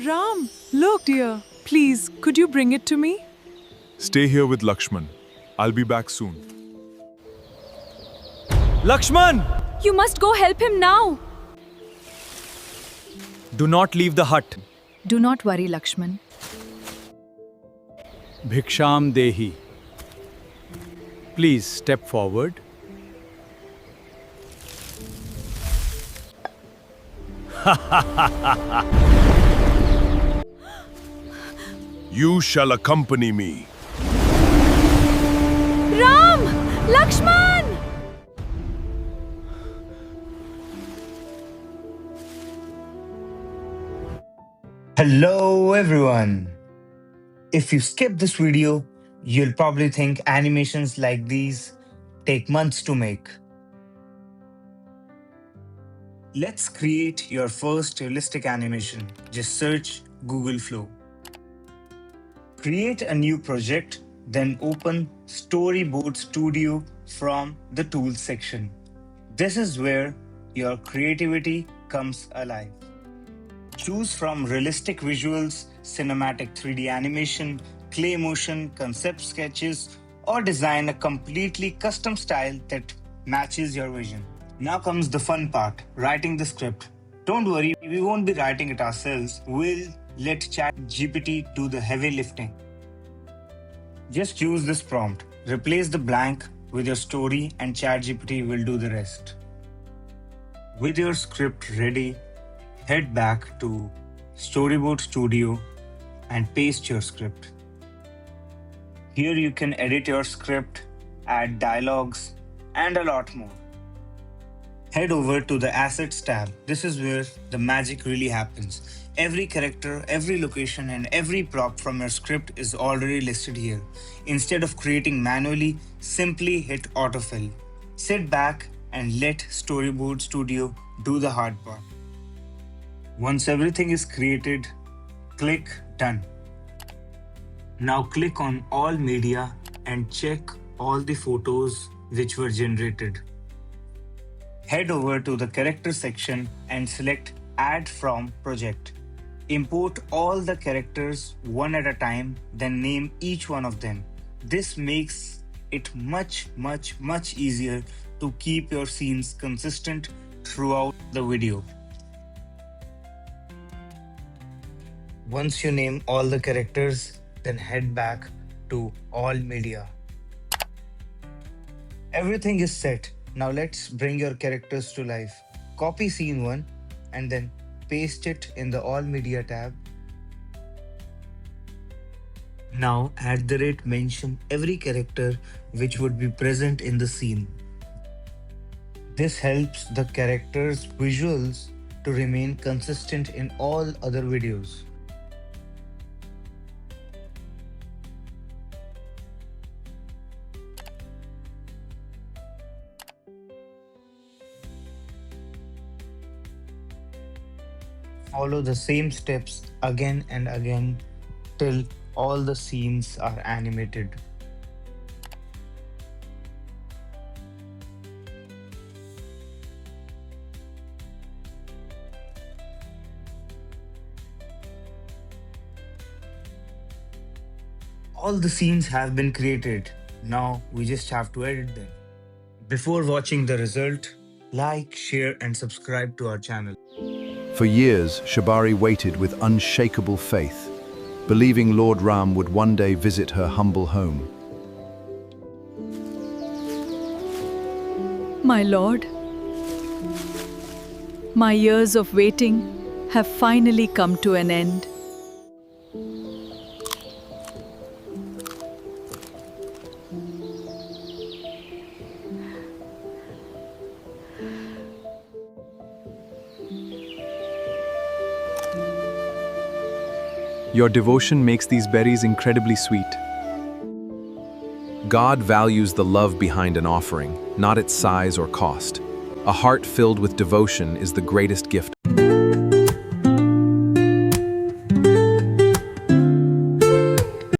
Ram, look dear. Please, could you bring it to me? Stay here with Lakshman. I'll be back soon. Lakshman! You must go help him now. Do not leave the hut. Do not worry, Lakshman. Bhiksham Dehi. Please step forward. You shall accompany me. Ram! Lakshman! Hello everyone! If you skip this video, you'll probably think animations like these take months to make. Let's create your first realistic animation. Just search Google Flow. Create a new project, then open Storyboard Studio from the Tools section. This is where your creativity comes alive. Choose from realistic visuals, cinematic 3D animation, clay motion, concept sketches, or design a completely custom style that matches your vision. Now comes the fun part, writing the script. Don't worry, we won't be writing it ourselves. We'll let ChatGPT do the heavy lifting. Just use this prompt. Replace the blank with your story and ChatGPT will do the rest. With your script ready, head back to Storyboard Studio and paste your script. Here you can edit your script, add dialogues, and a lot more. Head over to the Assets tab. This is where the magic really happens. Every character, every location, and every prop from your script is already listed here. Instead of creating manually, simply hit autofill. Sit back and let Storyboard Studio do the hard part. Once everything is created, click Done. Now click on All Media and check all the photos which were generated. Head over to the character section and select Add from Project. Import all the characters one at a time, then name each one of them. This makes it much easier to keep your scenes consistent throughout the video. Once you name all the characters, then head back to All Media. Everything is set. Now let's bring your characters to life. Copy scene 1 and then paste it in the All Media tab. Now mention every character which would be present in the scene. This helps the characters' visuals to remain consistent in all other videos. Follow the same steps again and again till all the scenes are animated. All the scenes have been created. Now we just have to edit them. Before watching the result, like, share and subscribe to our channel. For years, Shabari waited with unshakable faith, believing Lord Ram would one day visit her humble home. My lord, my years of waiting have finally come to an end. Your devotion makes these berries incredibly sweet. God values the love behind an offering, not its size or cost. A heart filled with devotion is the greatest gift